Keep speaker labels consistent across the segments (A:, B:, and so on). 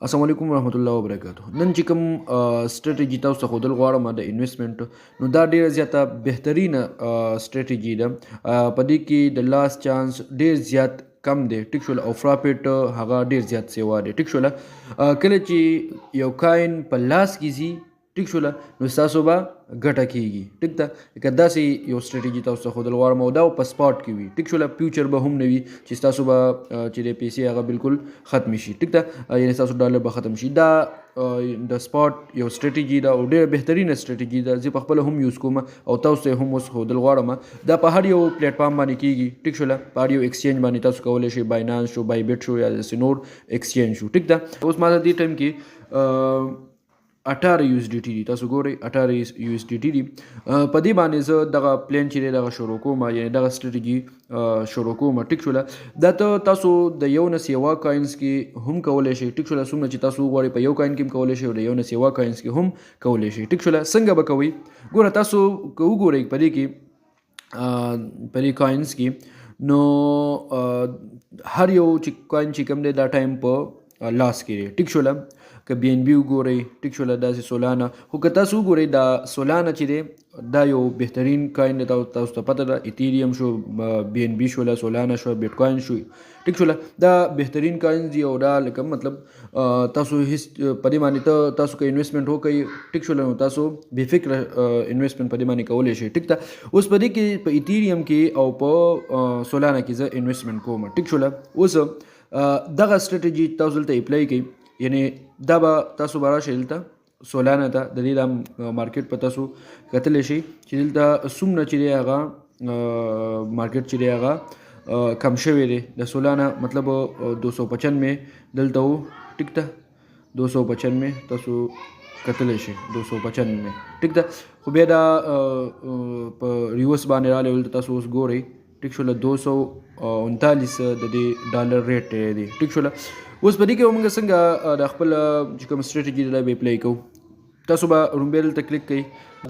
A: السلام علیکم ورحمۃ اللہ وبرکاتہ. نن چې کوم سټریټیجي تاسو ته ښودل غواړم د انویسټمنټ، نو دا ډیره زیاته بهترینه سټریټیجي ده. په دې کې د لاس چانس ډیر زیات کم دی، ټیک شول، او پروفیټ هغه ډیر زیات سیوا دی، ټیک شول. کله چې یو کاین په لاس کې زی، ټیک شول، نو تاسو به ګټه کیږي، ټیک ده. که داسې یو سټریټیجي تاسو ته ښودل غواړم او دا په سپاټ کې وي، ټیک شول، فیوچر به هم نه وي چې تاسو به چې د پیسې هغه بالکل ختم شي، ټیک ده، یعنی تاسو ډالر به ختم شي. دا د سپاټ یو سټریټیجي ده او ډیره بهترینه سټریټیجي ده. زه په خپل هم یوز کوم او تاسو ته هم اوس ښودل غواړم. دا په هر یو پلیټ فارم باندې کیږي، ټیک شول، په هر یو ایکسچینج باندې تاسو کولی شئ، باینانس شو، بای بیټ شو، یا داسې نور ایکسچینج شو، ټیک ده. اوس ما ته دې ټایم کې 18 یو اس ډي ټي دي، تاسو ګورئ 18 یو اس ډي ټي دي. په دې باندې زه دغه پلان چې دی دغه شروع کوم، یعنی دغه سټریټیجي شروع کوم، ټیک شوله. دا ته تاسو د یو نه سیوا کاینز کې هم کولی شئ، ټیک شوله. څومره چې تاسو وغواړئ په یو کاین کې هم کولی شئ او د یو نه سیوا کاینز کې هم کولی شئ، ټیک شوله. څنګه به کوئ؟ ګوره تاسو که وګورئ په دې کې په دې کاینز کې، نو هر یو چې کاین چې کوم دی دا ټایم په لاس کې دی، ټیک شوله. که بی ان بي وګورئ، ټیک شوله، داسې سولانا. خو که تاسو وګورئ دا سولانا چې دی دا یو بهترین کاین دی، تاسو ته پته ده. ایتیریم شو، بی ان بي شوله، سولانا شو، بیټ کوین شو، ټیک شوله. دا بهترین کاینز دي او دا لکه مطلب تاسو هیڅ په دې باندې تاسو که انویسټمنټ وکړئ، ټیک شوله، نو تاسو بې فکره انویسټمنټ په دې باندې کولی شئ، ټیک ده. اوس په دې کې په ایتیریم کې او په سولانا کې زه انویسټمنټ کوم، ټیک شوله. اوس دغه سټریټیجي تاسو دلته اپلای کړئ، یعنی دا به تاسو به راشئ دلته سولانا ته، د دې دا مارکیټ په تاسو کتلی شئ چې دلته څومره چې دی هغه مارکیټ چې دی هغه کم شوی دی د سولانا، مطلب 295 دلته و، ټیک ده، 295 تاسو کتلی شئ، 295، ټیک ده. خو بیا دا په ریورس باندې راغلی، دلته تاسو اوس ګورئ، ټیک شوله، 239 د دې ډالر ریټ دی، ټیک شوله. اوس په دې کې موږ څنګه د خپل چې کوم سټریټیجي دی دا به اپلای کوو. تاسو به رومبی دلته کلیک کړئ،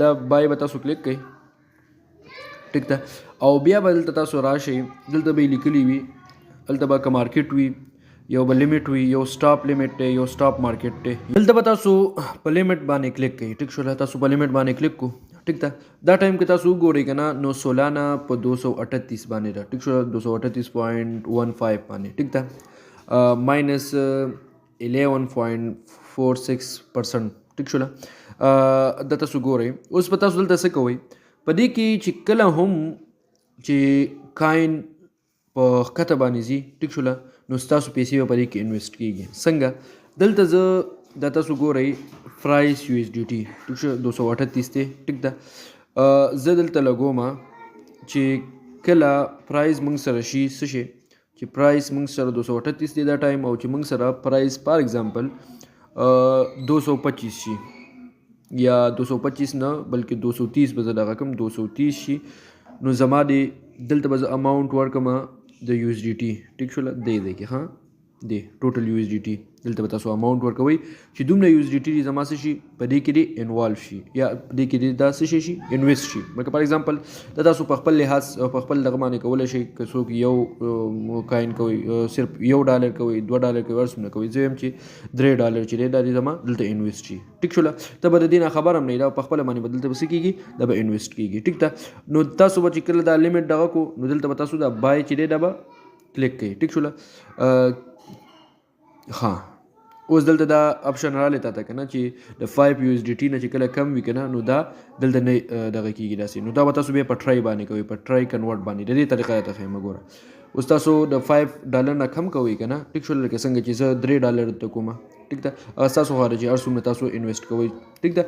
A: دا بای به تاسو کلیک کړئ، ټیک ده. او بیا به دلته تاسو راشئ، دلته به یې لیکلي وي، دلته به که مارکیټ وي، یو به لیمټ وي، یو سټاپ لیمټ دی، یو سټاپ مارکیټ دی. دلته به تاسو په لیمټ باندې کلیک کړئ، ټیک شوله. تاسو په لیمټ باندې کلیک کو، ټیک ده. دا ټایم کې تاسو وګورئ که نه، نو سولانا په 238 باندې ده، ټیک شوله، 238.15 باندې، ټیک ده، ماینس 11.46%، ټیک شوله. دا تاسو ګورئ. اوس په تاسو دلته څه کوئ؟ په دې کې چې کله هم چې کاین په ښکته باندې ځي، ټیک شوله، نو ستاسو پیسې به په دې کې انویسټ کیږي. څنګه؟ دلته زه دا تاسو ګورئ پرایس یو اس ډي ټي، ټیک شو، 238 دی، ټیک ده. زه دلته لګوم چې کله پرایس موږ سره شي، څه شي چې پرایس موږ سره 238 دی دا ټایم، او چې موږ سره پرایس فار ایگزامپل 225 شي، یا 225 نه بلکې 230 به زه دغه کوم 230 شي، نو زما دی دلته به زه اماونټ ورکم د یو اس ډي ټي، ټیک شوله، دی کې ها دی ټوټل یو اس ډي ټي. دلته به تاسو اماونټ ورکوئ چې دومره یو اس ډي ټي دي زما څه شي په دې کې دی انوالو شي، یا په دې کې دی دا څه شي انویسټ شي. لکه فار ایگزامپل دا تاسو په خپل لحاظ په خپل دغه باندې کولی شئ. که څوک یو کاین کوئ، صرف $1 کوئ، $2 کوئ، هر څومره کوئ. زه وایم چې $3 چې دی دا دې زما دلته انویسټ شي، ټیک شوله. ته به د دې نه خبر هم نه یې، دا په خپله باندې به دلته به څه کېږي، دا به انویسټ کېږي، ټیک ده. نو تاسو به چې کله دا لیمټ دغه کو، نو دلته به تاسو دا بای چې دی دا به کلیک کوئ، ټیک شوله. ها اوس دلته دا اپشن راغلی تا ته که نه چې د 5 یو اس ډي ټي نه چې کله کم وي که نه، نو دا دلته نه دغه کېږي داسې. نو دا به تاسو بیا په ټرای باندې کوئ، په ټرای کنورټ باندې. د دې طریقه درته ښیم. ګوره اوس تاسو د $5 نه کم کوئ که نه، ټیک شول، لکه څنګه چې زه $3 ته کومه، ټیک ده. هغه ستاسو خواله چې هر څومره تاسو انویسټ کوئ، ټیک ده.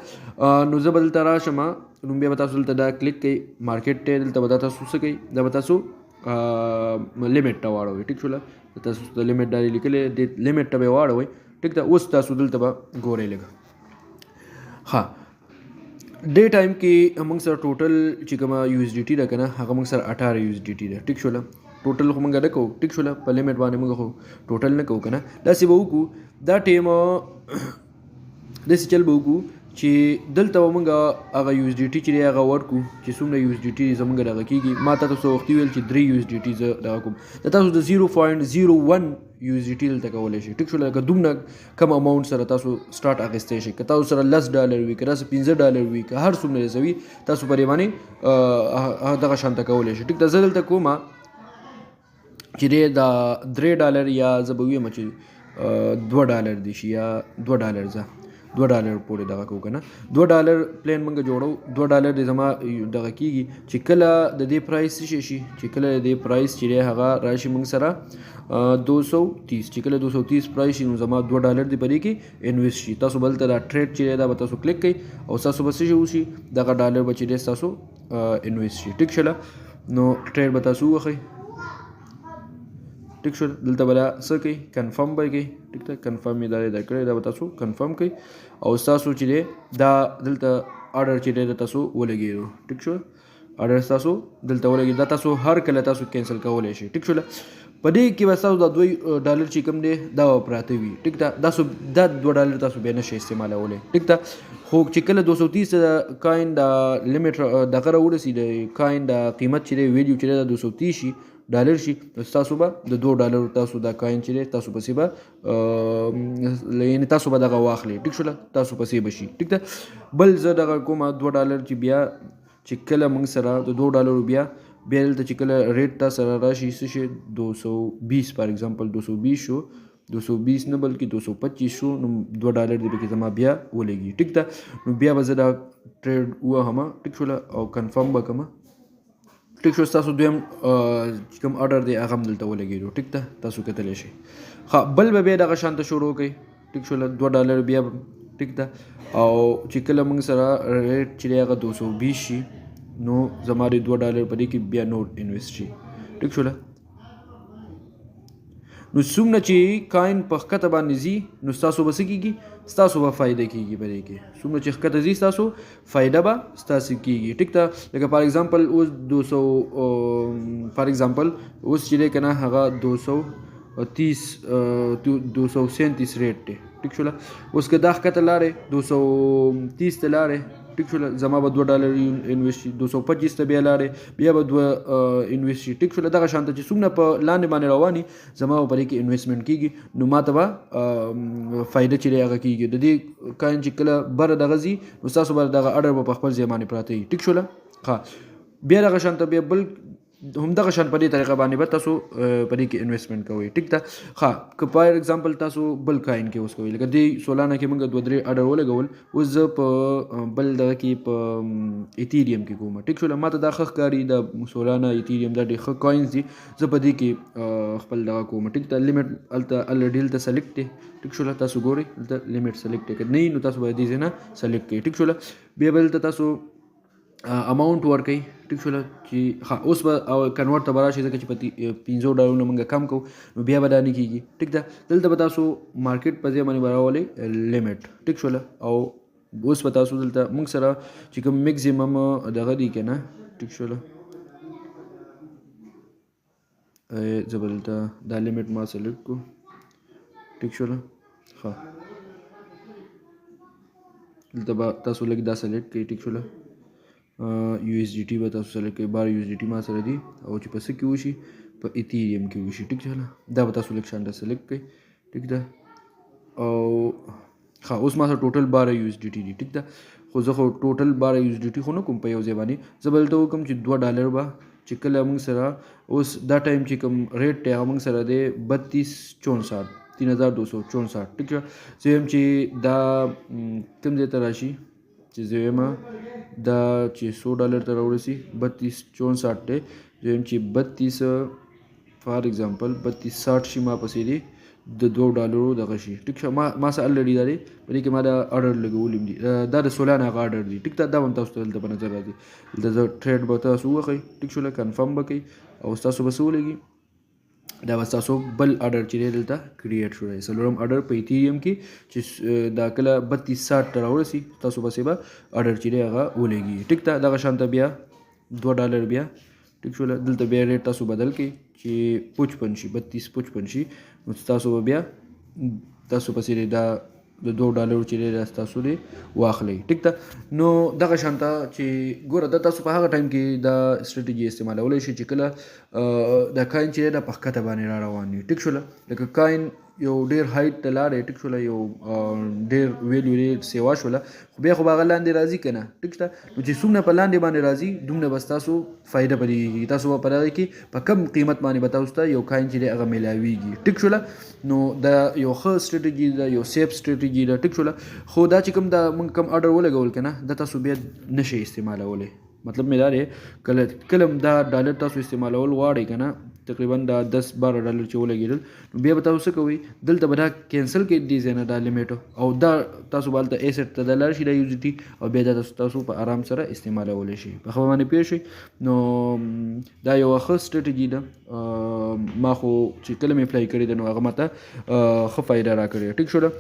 A: نو زه به دلته راشم، نو بیا به تاسو دلته دا کلیک کوئ، مارکیټ دی، دلته به دا تاسو څه کوئ، دا به تاسو لیمټ ته واړوئ، ټیک شوله. تاسو د لیمټ دا لیکلی دی، لیمټ ته به یې واړوئ، ټیک ده. اوس تاسو دلته به ګورئ لږ، ها دې ټایم کې موږ سره ټوټل چې کومه یو اس ډي ټي ده که نه، هغه موږ سره 18 یو اس ډي ټي ده، ټیک شوله. ټوټل خو موږ نه کوو، ټیک شوله، په لیمټ باندې موږ خو ټوټل نه کوو که نه. داسې به وکړو دا ټایم داسې چل به وکړو چې دلته موږ هغه یو اس ډي ټي چې دی هغه ورکو چې څومره یو اس ډي ټي زموږ دغه کېږي. ما تاسو وختي ویل چې 3 یو اس ډي ټي زه دغه کوم د تاسو د 0.01 یو اس ډي ټي دلته کولی شئ. ټیک شو. لکه دومره کم اماونټ سره تاسو سټارټ اخیستی شئ. که تاسو سره $10 وي، که تاسو $15 وي، که هر څومره زوي تاسو پرې باندې دغه شانته کولی شئ. ټیک ده. زه دلته کومه چې دی دا $3 یا زه به ویم چې $2 دی شي یا $2 زه $2 پورې دغه کوو که نه. $2 پلین موږ جوړو. $2 دی زما دغه کېږي چې کله د دې پرایس څه شي چې کله د دې پرایس چې دی هغه راشي موږ سره 230 چې کله 230 پرایس شي نو زما $2 دی په دې کې انویسټ شي. تاسو بل ته دا ټریډ چې دی دا به تاسو کلیک کوئ او ستاسو به څه شي وشي دغه ډالر به چې دی ستاسو انویسټ شي. ټیک شوله. نو ټریډ به تاسو ووخئ. ټیک شو. دلته به دا څه کوي کنفرم به کوي. ټیک ده. کنفرم یې دا دی کړی دا به تاسو کنفرم کوئ او ستاسو چې دی دا دلته آرډر چې دی د تاسو ولګېدو. ټیک شو. آرډر ستاسو دلته ولګېدو. دا تاسو هر کله تاسو کینسل کولی شئ. ټیک شوله. په دې کې به ستاسو دا $2 چې کوم دی دا به پراته وي. ټیک ده. دا $2 تاسو بیا نشئ استعمالولی. ټیک ده. خو چې کله 230 د کاین د لیمټ دغه راورسي د کاین د قیمت چې دی ویلیو چې دی دا 230 شي ډالر شي نو تاسو به د $2 تاسو دا کاین چې دی تاسو پسې به یعنې تاسو به دغه واخلئ. ټیک شوله. تاسو پسې به شي. ټیک ده. بل زه دغه کومه $2 چې بیا چې کله موږ سره د $2 بیا دلته چې کله ریټ تا سره راشي څه شي 220 فار ایگزامپل 220 شو 220 نه بلکې 225 شو نو $2 دی پکې زما بیا ولګي. ټیک ده. نو بیا به زه دا ټریډ ووهمه. ټیک شوله او کنفرم به کړمه. ټیک شو. ستاسو دویم چې کوم آرډر دی هغه هم دلته ولګېدو. ټیک ده. تاسو کتلی شئ. ښه بل به بیا دغه شانته شروع کوئ. ټیک شوله. $2 بیا ټیک ده. او چې کله موږ سره ریټ چې دی هغه 220 شي نو زما د $2 په دې کې بیا نور انویسټ شي. ټیک شوله. نو څومره چې کاین په ښکته باندې ځي نو ستاسو به څه کېږي ستاسو به فایده کېږي په دې کې. څومره چې ښکته ځي ستاسو فایده به ستاسو کېږي. ټیک ده. لکه فار ایگزامپل اوس 200 فار ایگزامپل اوس چې دی که نه هغه 237 ریټ دی. ټیک شوله. اوس که دا ښکته لاړې 230 ته لاړې ټیک شوله زما به $2 انویسټ شي. 225 ته بیا لاړې بیا به 2 انویسټ شي. ټیک شوله. دغه شانته چې څومره په لاندې باندې رواني زما به په دې کې انویسټمنټ کېږي نو ما ته به فایده چې دی هغه کېږي. د دې کاین چې کله بره دغه ځي نو ستاسو به دغه آرډر به په خپل ځای باندې پراته وي. ټیک شوله. ښه بیا دغه شانته بیا بل همدغه شان په دې طریقه باندې به تاسو په دې کې انویسټمنټ کوئ. ټیک ده. ښه که فار ایگزامپل تاسو بل کاین کې اوس کوئ لکه دې سولانا کې موږ 2-3 آرډر ولګول اوس زه په بل دغه کې په ایتیریم کې کوم. ټیک شوله. ما ته دا ښه ښکاري د سولانا ایتیریم دا ډېر ښه کوینز دي. زه په دې کې خپل دغه کوم. ټیک ده. لیمټ هلته الریډي هلته سلیکټ دی. ټیک شوله. تاسو ګورئ دلته لیمټ سلیکټ دی. که نه نو تاسو باید دې ځای نه سلیکټ کړئ. ټیک شوله. بیا به دلته تاسو اماونټ ورکوئ. ټیک شوله. چې ښه اوس به کنورټ ته به راشي ځکه چې په $15 موږ کم کوو نو بیا به دا نه کېږي. ټیک ده. دلته به تاسو مارکیټ په ځای باندې به راولئ لیمټ. ټیک شوله. او اوس به تاسو دلته موږ سره چې کوم میکزیمم دغه دی که نه ټیک شوله زه به دلته دا لیمټ ما سلیکټ کړو. ټیک شوله. ښه دلته به تاسو لږ دا سلیکټ کړئ. ټیک شوله. یو ایس ډي ټي به تاسو سلیکټ کړئ. 12 یو ایس ډي ټي ما سره دي او چې په څه کې وشي په ایتیریم کې وشي. ټیک شوله. دا به تاسو لږ شانته سلیکټ کړئ. ټیک ده. او ښه اوس ما سره ټوټل 12 یو ایس ډي ټي دي. ټیک ده. خو زه خو ټوټل 12 یو ایس ډي ټي خو نه کوم په یو ځای باندې. زه به دلته وکړم چې $2 به چې کله موږ سره اوس دا ټایم چې کوم ریټ دی هغه موږ سره دی 3264 3264. ټیک شوه. زه وایم چې دا کوم ځای ته راشي چې زه وایم دا چې $100 ته راورسي 3264 دی. زه وایم چې 32 فار ایگزامپل 3260 شي ما پسې دی د $2 دغه شي. ټیک شوه. ما سره الریډي دا دی په دې کې ما دا آرډر لګولي دي. دا د سولانا هغه آرډر دی. ټیک ده. دا هم تاسو ته دلته په نظر راځي. دلته زه ټریډ به تاسو ووهئ. ټیک شوله. کنفرم به کوئ او ستاسو به څه ولګي دا به ستاسو بل آرډر چې دی دلته کریټ شو دی. څلورم آرډر په ایتیریم کې چې دا کله 3260 ته راورسي تاسو پسې به آرډر چې دی هغه ولګي. ټیک ده. دغه شانته بیا $2 بیا ټیک شوله. دلته بیا ریټ تاسو بدل کړئ چې 55 شي 3255 شي نو تاسو به بیا تاسو پسې دا د $2 چې دی تاسو دی واخلئ. ټیک ده. نو دغه شانته چې ګوره دا تاسو په هغه ټایم کې دا سټریټجي استعمالولی شئ چې کله دا کاین چې دی دا په ښکته باندې را روان وي. ټیک شوله. لکه کاین یو ډیر هایټ ته لاړی، ټیک شوله، یو ډیر ویلیو ډیر سیوا شوله، خو بیا خو به هغه لاندې راځي که نه. ټیک شته. نو چې څومره په لاندې باندې راځي دومره به ستاسو فایده په دې کېږي. تاسو به په هغې کې په کم قیمت باندې به تاسو ته یو کاین چې دی هغه میلاویږي. ټیک شوله. نو دا یو ښه سټریټجي ده، یو سیف سټریټجي ده. ټیک شوله. خو دا چې کوم دا موږ کم اډر ولګول که نه، دا تاسو بیا نشئ استعمالولی. مطلب مې دا دی کله هم دا ډالر تاسو استعمالول غواړئ که نه، تقریبا دا $10-12 چې ولګېدل، نو بیا به تاسو څه کوئ، دلته به دا کینسل کړئ دې ځای نه دا لیمیټ، او دا تاسو به هلته ایسټ ته دا لاړ شي دا USDT، او بیا دا تاسو په آرام سره استعمالولی شئ. په خبره باندې پوه شئ. نو دا یوه ښه سټریټجي ده. ما خو چې کله مې اپلای کړې ده نو هغه ماته ښه فایده راکړې. ټیک شوله.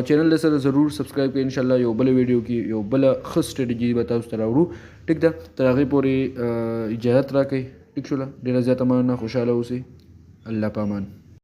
A: چینل دې سره ضرور سبسکرایب کړئ. انشاءالله یو بله ویډیو کې یو بله ښه سټریټجي به تاسو ته راوړو. ټیک ده. تر هغې پورې اجازت راکړئ. ټیک شوله. ډېره زیاته مننه. خوشحاله اوسئ. الله پامان.